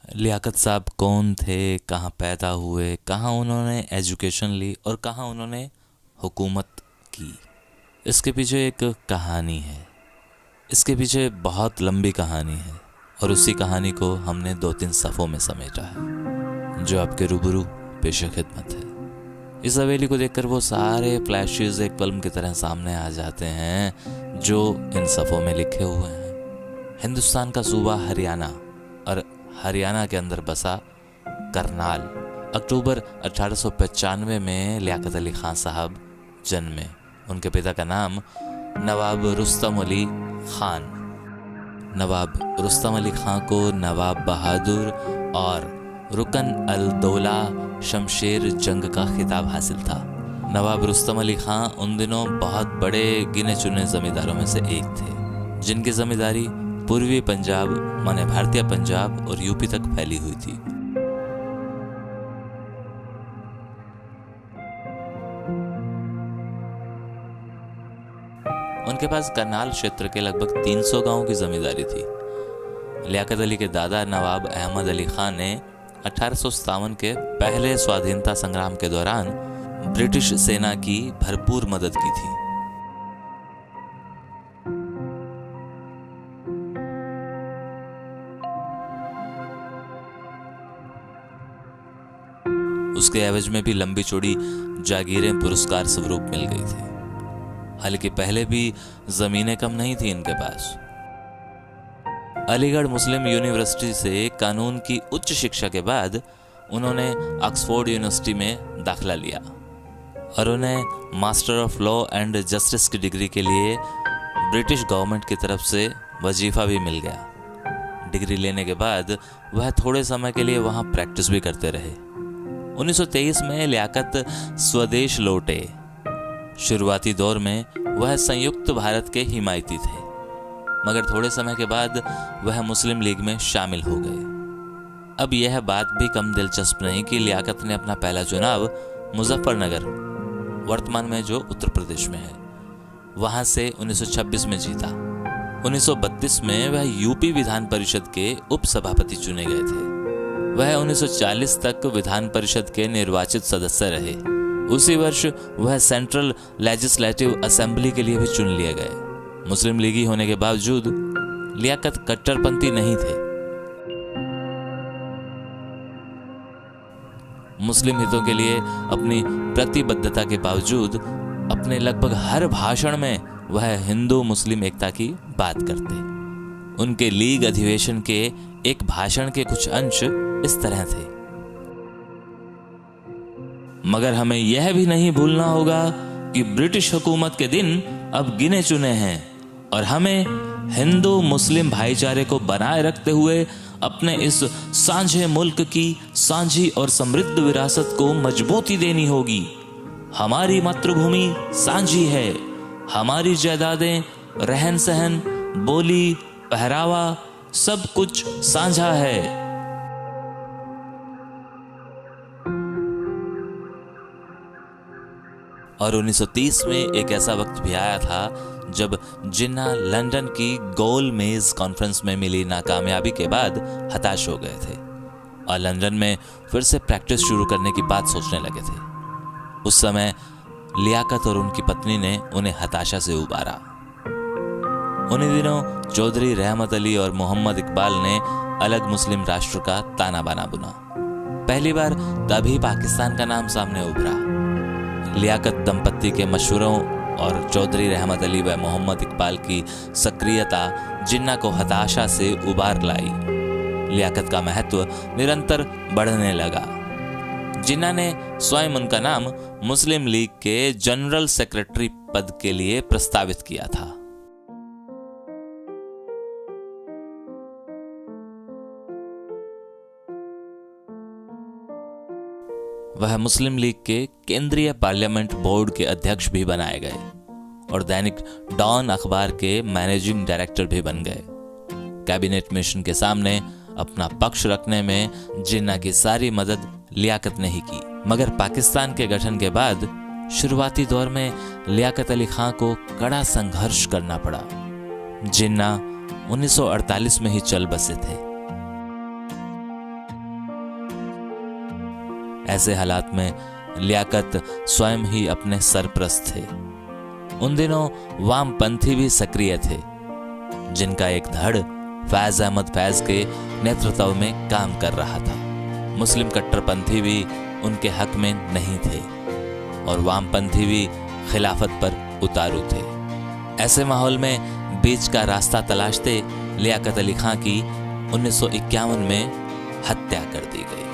लियाकत साहब कौन थे, कहाँ पैदा हुए, कहाँ उन्होंने एजुकेशन ली और कहाँ उन्होंने हुकूमत की। इसके पीछे एक कहानी है, इसके पीछे बहुत लंबी कहानी है और उसी कहानी को हमने 2-3 सफ़ों में समेटा है जो आपके रूबरू पेश खिदमत है। इस हवेली को देखकर वो सारे फ्लैशेस एक फिल्म की तरह सामने आ जाते हैं जो इन सफ़ों में लिखे हुए हैं। हिंदुस्तान का सूबा हरियाणा और हरियाणा के अंदर बसा करनाल। अक्टूबर 1895 में लियाकत अली खान साहब जन्मे। उनके पिता का नाम नवाब रुस्तम अली खान। नवाब रुस्तम अली खान को नवाब बहादुर और रुकन अल दौला शमशेर जंग का खिताब हासिल था। नवाब रुस्तम अली खान उन दिनों बहुत बड़े गिने चुने जमींदारों में से एक थे जिनकी जमींदारी पूर्वी पंजाब माने भारतीय पंजाब और यूपी तक फैली हुई थी। उनके पास करनाल क्षेत्र के लगभग 300 गांवों की जमींदारी थी। लियाकत अली के दादा नवाब अहमद अली खान ने 1857 के पहले स्वाधीनता संग्राम के दौरान ब्रिटिश सेना की भरपूर मदद की थी। उसके एवज में भी लंबी चौड़ी जागीरें पुरस्कार स्वरूप मिल गई थी। हालांकि पहले भी जमीनें कम नहीं थी इनके पास। अलीगढ़ मुस्लिम यूनिवर्सिटी से कानून की उच्च शिक्षा के बाद उन्होंने ऑक्सफोर्ड यूनिवर्सिटी में दाखिला लिया और उन्हें master of law and justice की डिग्री के लिए ब्रिटिश गवर्नमेंट की तरफ से वजीफा भी मिल गया। डिग्री लेने के बाद वह थोड़े समय के लिए वहां प्रैक्टिस भी करते रहे। 1923 में लियाकत स्वदेश लौटे। शुरुआती दौर में वह संयुक्त भारत के हिमायती थे, मगर थोड़े समय के बाद वह मुस्लिम लीग में शामिल हो गए। अब यह बात भी कम दिलचस्प नहीं कि लियाकत ने अपना पहला चुनाव मुजफ्फरनगर, वर्तमान में जो उत्तर प्रदेश में है, वहां से 1926 में जीता। 1932 में वह यूपी विधान परिषद के उपसभापति चुने गए थे। वह 1940 तक विधान परिषद के निर्वाचित सदस्य रहे। उसी वर्ष वह सेंट्रल लेजिस्लेटिव असेंबली के लिए भी चुन लिए गए। मुस्लिम लीगी होने के बावजूद लियाकत कट्टरपंथी नहीं थे। मुस्लिम हितों के लिए अपनी प्रतिबद्धता के बावजूद अपने लगभग हर भाषण में वह हिंदू मुस्लिम एकता की बात करते। उनके लीग अधिवेशन के एक भाषण के कुछ अंश इस तरह थे। मगर हमें यह भी नहीं भूलना होगा कि ब्रिटिश हुकूमत के दिन अब गिने चुने हैं और हमें हिंदू मुस्लिम भाईचारे को बनाए रखते हुए अपने इस सांझे मुल्क की सांझी और समृद्ध विरासत को मजबूती देनी होगी। हमारी मातृभूमि सांझी है। हमारी जायदादें, रहन सहन, बोली, पहरावा सब कुछ साझा है। और 1930 में एक ऐसा वक्त भी आया था जब जिन्ना लंदन की गोल मेज कॉन्फ्रेंस में मिली नाकामयाबी के बाद हताश हो गए थे और लंदन में फिर से प्रैक्टिस शुरू करने की बात सोचने लगे थे। उस समय लियाकत और उनकी पत्नी ने उन्हें हताशा से उबारा। उन्हीं दिनों चौधरी रहमत अली और मोहम्मद इकबाल ने अलग मुस्लिम राष्ट्र का ताना बाना बुना। पहली बार तभी पाकिस्तान का नाम सामने उभरा। लियाकत दंपत्ति के मशवरों और चौधरी रहमत अली व मोहम्मद इकबाल की सक्रियता जिन्ना को हताशा से उबार लाई। लियाकत का महत्व निरंतर बढ़ने लगा। जिन्ना ने स्वयं उनका नाम मुस्लिम लीग के जनरल सेक्रेटरी पद के लिए प्रस्तावित किया था। वह मुस्लिम लीग के केंद्रीय पार्लियामेंट बोर्ड के अध्यक्ष भी बनाए गए और दैनिक डॉन अखबार के मैनेजिंग डायरेक्टर भी बन गए। कैबिनेट मिशन के सामने अपना पक्ष रखने में जिन्ना की सारी मदद लियाकत ने ही की। मगर पाकिस्तान के गठन के बाद शुरुआती दौर में लियाकत अली खान को कड़ा संघर्ष करना पड़ा। जिन्ना 1948 में ही चल बसे थे। ऐसे हालात में लियाकत स्वयं ही अपने सरप्रस्त थे। उन दिनों वामपंथी भी सक्रिय थे, जिनका एक धड़ फैज अहमद फैज के नेतृत्व में काम कर रहा था। मुस्लिम कट्टरपंथी भी उनके हक में नहीं थे और वामपंथी भी खिलाफत पर उतारू थे। ऐसे माहौल में बीच का रास्ता तलाशते लियाकत अली खां की 1951 में हत्या कर दी गई।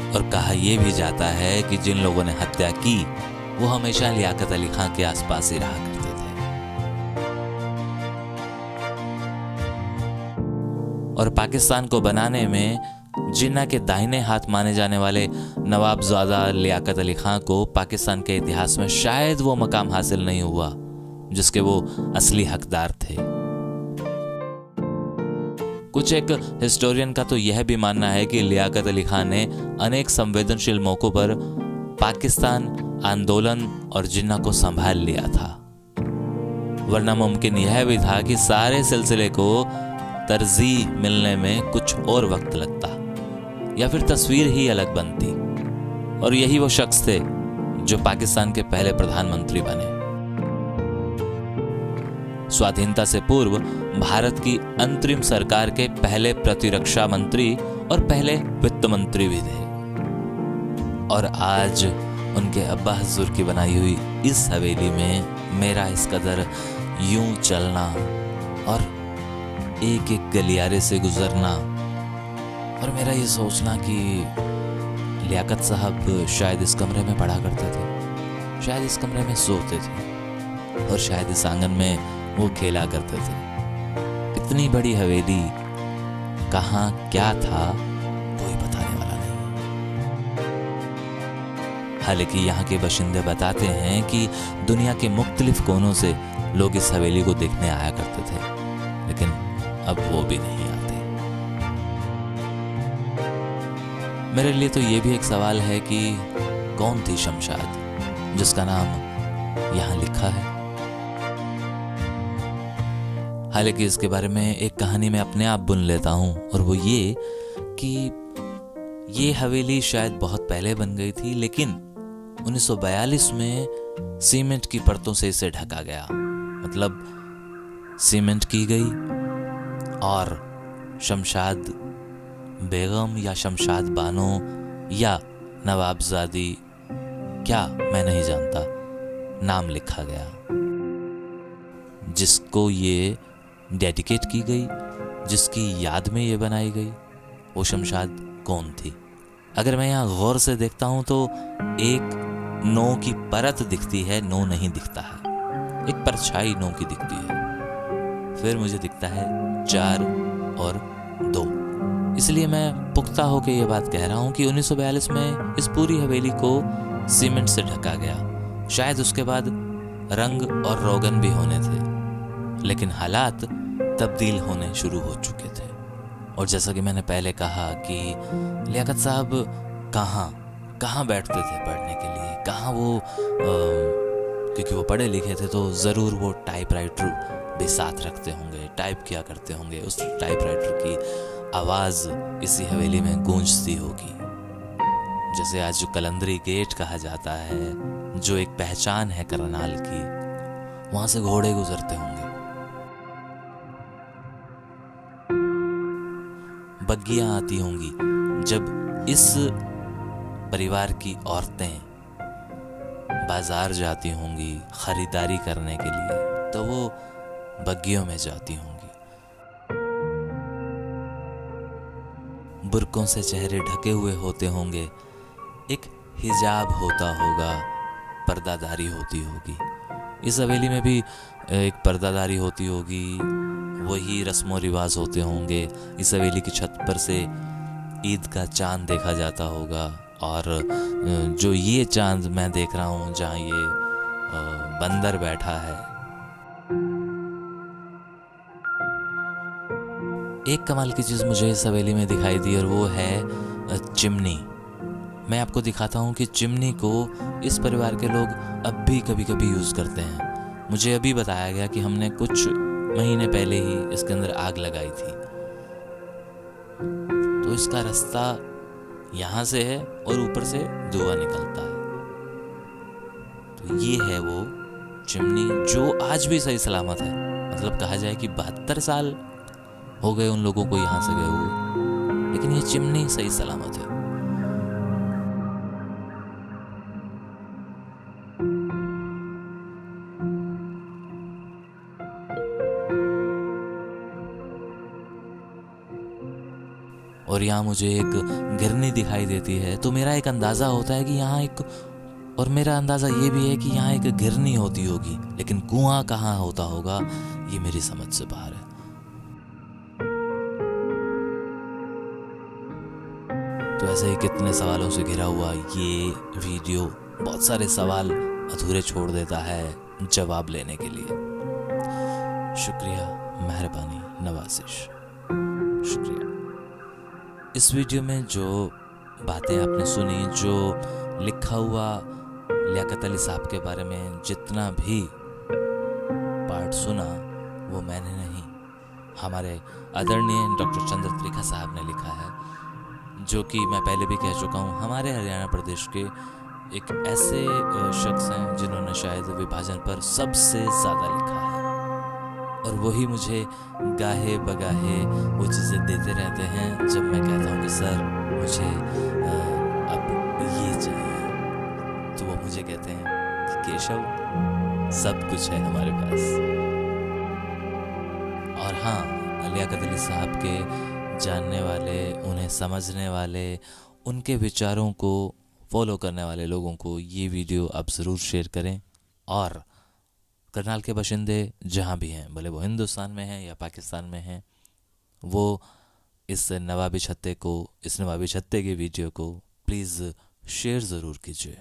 और कहा यह भी जाता है कि जिन लोगों ने हत्या की वो हमेशा लियाकत अली खां के आसपास ही रहा करते थे। और पाकिस्तान को बनाने में जिन्ना के दाहिने हाथ माने जाने वाले नवाबजादा लियाकत अली खां को पाकिस्तान के इतिहास में शायद वो मकाम हासिल नहीं हुआ जिसके वो असली हकदार थे। कुछ एक हिस्टोरियन का तो यह भी मानना है कि लियाकत अली खान ने अनेक संवेदनशील मौकों पर पाकिस्तान आंदोलन और जिन्ना को संभाल लिया था, वरना मुमकिन यह भी था कि सारे सिलसिले को तरजीह मिलने में कुछ और वक्त लगता या फिर तस्वीर ही अलग बनती। और यही वो शख्स थे जो पाकिस्तान के पहले प्रधानमंत्री बने। स्वाधीनता से पूर्व भारत की अंतरिम सरकार के पहले प्रतिरक्षा मंत्री और पहले वित्त मंत्री भी थे। और आज उनके अब्बा हुजूर की बनाई हुई इस हवेली में मेरा इस कदर यूं चलना और एक एक गलियारे से गुजरना और मेरा ये सोचना कि लियाकत साहब शायद इस कमरे में पढ़ा करते थे, शायद इस कमरे में सोते थे और शायद इस आंगन में वो खेला करते थे। इतनी बड़ी हवेली कहाँ क्या था कोई बताने वाला नहीं। हालांकि यहाँ के बाशिंदे बताते हैं कि दुनिया के मुख्तलिफ कोनों से लोग इस हवेली को देखने आया करते थे, लेकिन अब वो भी नहीं आते। मेरे लिए तो ये भी एक सवाल है कि कौन थी शमशाद जिसका नाम यहाँ लिखा है। हालांकि इसके बारे में एक कहानी मैं अपने आप बुन लेता हूँ, और वो ये कि ये हवेली शायद बहुत पहले बन गई थी, लेकिन 1942 में सीमेंट की परतों से इसे ढका गया। मतलब सीमेंट की गई और शमशाद बेगम या शमशाद बानो या नवाबजादी, क्या मैं नहीं जानता, नाम लिखा गया, जिसको ये डेडिकेट की गई, जिसकी याद में ये बनाई गई। वो शमशाद कौन थी? अगर मैं यहाँ गौर से देखता हूँ तो एक नो की परत दिखती है, नो नहीं दिखता है। एक परछाई नो की दिखती है, फिर मुझे दिखता है 4 और 2। इसलिए मैं पुख्ता होकर ये बात कह रहा हूँ कि 1942 में इस पूरी हवेली को सीमेंट से ढका गया। शायद उसके बाद रंग और रोगन भी होने थे, लेकिन हालात तब्दील होने शुरू हो चुके थे। और जैसा कि मैंने पहले कहा कि लियाकत साहब कहाँ बैठते थे पढ़ने के लिए, कहाँ वो क्योंकि वो पढ़े लिखे थे तो ज़रूर वो टाइपराइटर भी साथ रखते होंगे, टाइप किया करते होंगे। उस टाइपराइटर की आवाज़ इसी हवेली में गूंजती होगी। जैसे आज जो कलंदरी गेट कहा जाता है, जो एक पहचान है करनाल की, वहाँ से घोड़े गुजरते होंगे, बग्गियां आती होंगी। जब इस परिवार की औरतें बाजार जाती होंगी खरीदारी करने के लिए, तो वो बग्गियों में जाती होंगी। बुर्कों से चेहरे ढके हुए होते होंगे, एक हिजाब होता होगा, पर्दादारी होती होगी। इस हवेली में भी एक पर्दादारी होती होगी, वही रस्मों रिवाज होते होंगे। इस हवेली की छत पर से ईद का चांद देखा जाता होगा, और जो ये चांद मैं देख रहा हूँ जहाँ ये बंदर बैठा है, एक कमाल की चीज़ मुझे इस हवेली में दिखाई दी और वो है चिमनी। मैं आपको दिखाता हूँ कि चिमनी को इस परिवार के लोग अब भी कभी कभी यूज़ करते हैं। मुझे अभी बताया गया कि हमने कुछ महीने पहले ही इसके अंदर आग लगाई थी। तो इसका रास्ता यहाँ से है और ऊपर से धुआं निकलता है। तो ये है वो चिमनी जो आज भी सही सलामत है। मतलब कहा जाए कि 72 साल हो गए उन लोगों को यहाँ से गए हुए, लेकिन ये चिमनी सही सलामत है। और यहाँ मुझे एक गिरनी दिखाई देती है, तो मेरा एक अंदाज़ा होता है कि यहाँ एक, और मेरा अंदाज़ा ये भी है कि यहाँ एक गिरनी होती होगी, लेकिन कुआं कहाँ होता होगा ये मेरी समझ से बाहर है। तो ऐसे ही कितने सवालों से घिरा हुआ ये वीडियो बहुत सारे सवाल अधूरे छोड़ देता है जवाब लेने के लिए। शुक्रिया, मेहरबानी, नवाजिश, शुक्रिया। इस वीडियो में जो बातें आपने सुनी, जो लिखा हुआ लियाकत अली साहब के बारे में जितना भी पार्ट सुना, वो मैंने नहीं, हमारे आदरणीय डॉक्टर चंद्र त्रिखा साहब ने लिखा है, जो कि मैं पहले भी कह चुका हूँ, हमारे हरियाणा प्रदेश के एक ऐसे शख्स हैं जिन्होंने शायद विभाजन पर सबसे ज़्यादा लिखा है। और वही मुझे गाहे बगाहे वो चीज़ें देते रहते हैं जब मैं कहता हूँ कि सर मुझे अब ये चाहिए, तो वो मुझे कहते हैं कि केशव सब कुछ है हमारे पास। और हाँ, लियाकत अली साहब के जानने वाले, उन्हें समझने वाले, उनके विचारों को फॉलो करने वाले लोगों को ये वीडियो आप ज़रूर शेयर करें। और करनाल के बाशिंदे जहाँ भी हैं, भले वो हिंदुस्तान में हैं या पाकिस्तान में हैं, वो इस नवाबी छत्ते की वीडियो को प्लीज़ शेयर ज़रूर कीजिए।